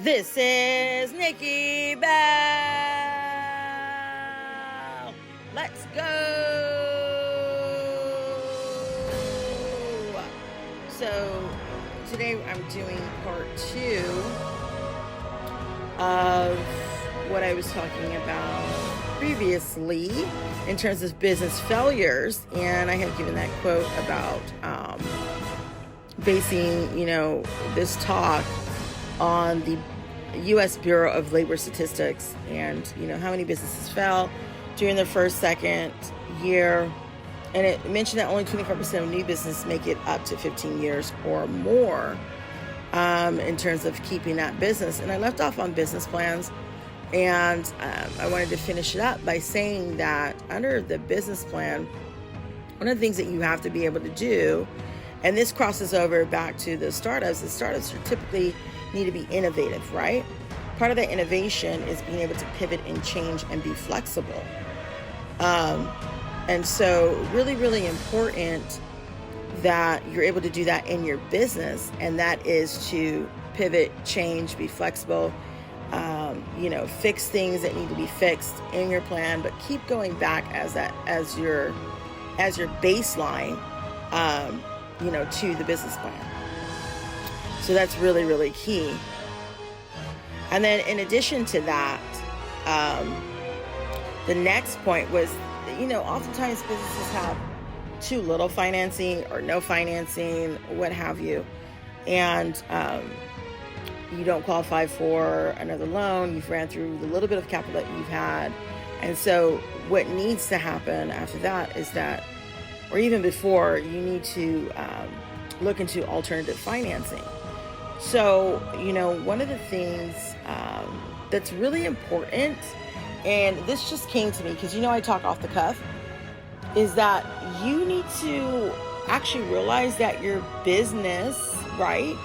This is Nikki Bell. Let's go. So today I'm doing part 2 of what I was talking about previously in terms of business failures, and I had given that quote about basing, this talk on the U.S. Bureau of Labor Statistics and, how many businesses fell during their first, second year. And it mentioned that only 24% of new businesses make it up to 15 years or more in terms of keeping that business. And I left off on business plans, and I wanted to finish it up by saying that under the business plan, one of the things that you have to be able to do, and this crosses over back to the startups are typically need to be innovative, right? Part of that innovation is being able to pivot and change and be flexible. And so really, really important that you're able to do that in your business. And that is to pivot, change, be flexible, fix things that need to be fixed in your plan, but keep going back as your baseline, to the business plan. So that's really, really key. And then in addition to that, the next point was, oftentimes businesses have too little financing or no financing, what have you. And you don't qualify for another loan. You've ran through the little bit of capital that you've had. And so what needs to happen after that is that, or even before, you need to look into alternative financing. So, one of the things that's really important, and this just came to me because, I talk off the cuff, is that you need to actually realize that your business, right,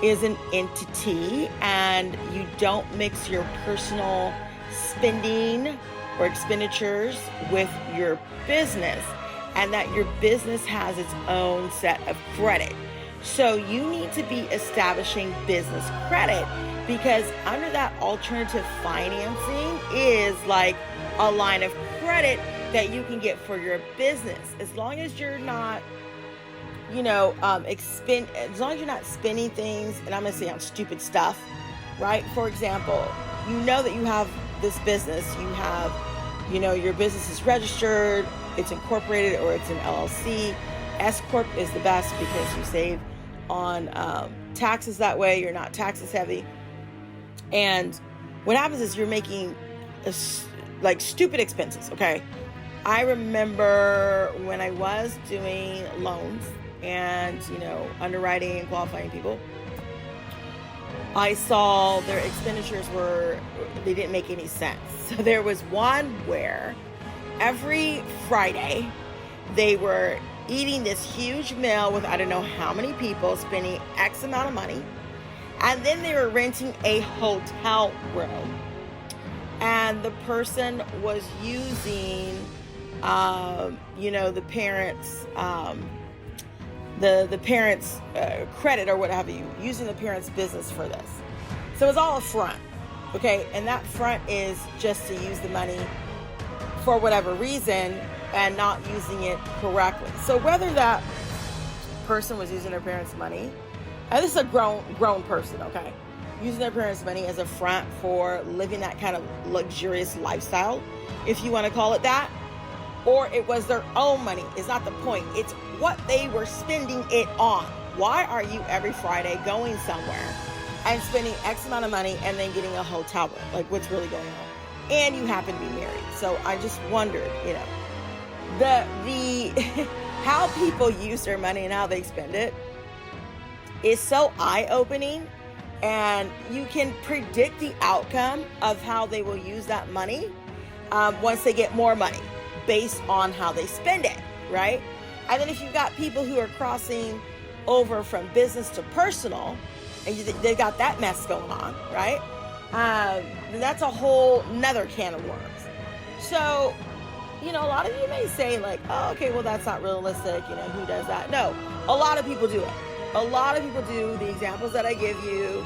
is an entity, and you don't mix your personal spending or expenditures with your business, and that your business has its own set of credit. So you need to be establishing business credit, because under that alternative financing is like a line of credit that you can get for your business. As long as you're not, as long as you're not spending things, and I'm going to say on stupid stuff, right? For example, that you have this business, you have, your business is registered, it's incorporated, or it's an LLC. S Corp is the best because you save on taxes that way. You're not taxes heavy. And what happens is you're making stupid expenses, okay? I remember when I was doing loans and, underwriting and qualifying people, I saw their expenditures they didn't make any sense. So there was one where every Friday they were eating this huge meal with I don't know how many people, spending X amount of money. And then they were renting a hotel room. And the person was using, the parents' the parents' credit or what have you, using the parents' business for this. So it's all a front, okay? And that front is just to use the money for whatever reason and not using it correctly. So whether that person was using their parents' money, and this is a grown person, okay, using their parents' money as a front for living that kind of luxurious lifestyle, if you want to call it that, or it was their own money, is not the point. It's what they were spending it on. Why are you every Friday going somewhere and spending X amount of money and then getting a hotel room? Like, what's really going on? And you happen to be married. So I just wondered, the how people use their money and how they spend it is so eye-opening, and you can predict the outcome of how they will use that money once they get more money based on how they spend it, right? And then if you've got people who are crossing over from business to personal, and they've got that mess going on, right? Then that's a whole nother can of worms. So, a lot of you may say like, oh, okay, well, that's not realistic. Who does that? No, a lot of people do it. A lot of people do the examples that I give you.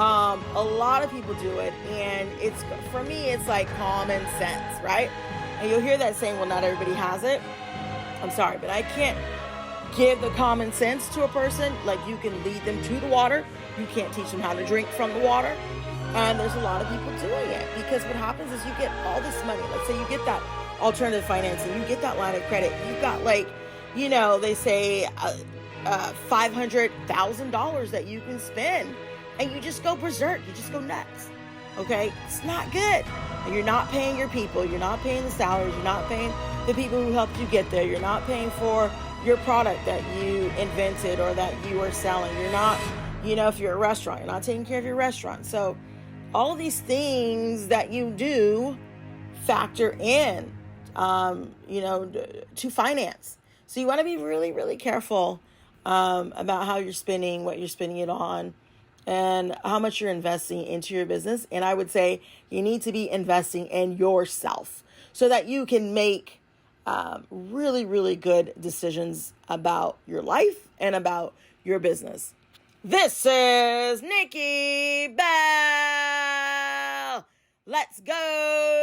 A lot of people do it, and it's, for me, it's like common sense, right? And you'll hear that saying, well, not everybody has it. I'm sorry, but I can't give the common sense to a person. Like, you can lead them to the water. You can't teach them how to drink from the water. And there's a lot of people doing it, because what happens is you get all this money. Let's say you get that alternative financing, you get that line of credit. You've got, like, they say $500,000 that you can spend, and you just go berserk. You just go nuts. Okay? It's not good. And you're not paying your people. You're not paying the salaries. You're not paying the people who helped you get there. You're not paying for your product that you invented or that you are selling. You're not, if you're a restaurant, you're not taking care of your restaurant. So all of these things that you do factor in, to finance. So you want to be really, really careful about how you're spending, what you're spending it on, and how much you're investing into your business. And I would say you need to be investing in yourself so that you can make really, really good decisions about your life and about your business. This is Nikki Bell. Let's go.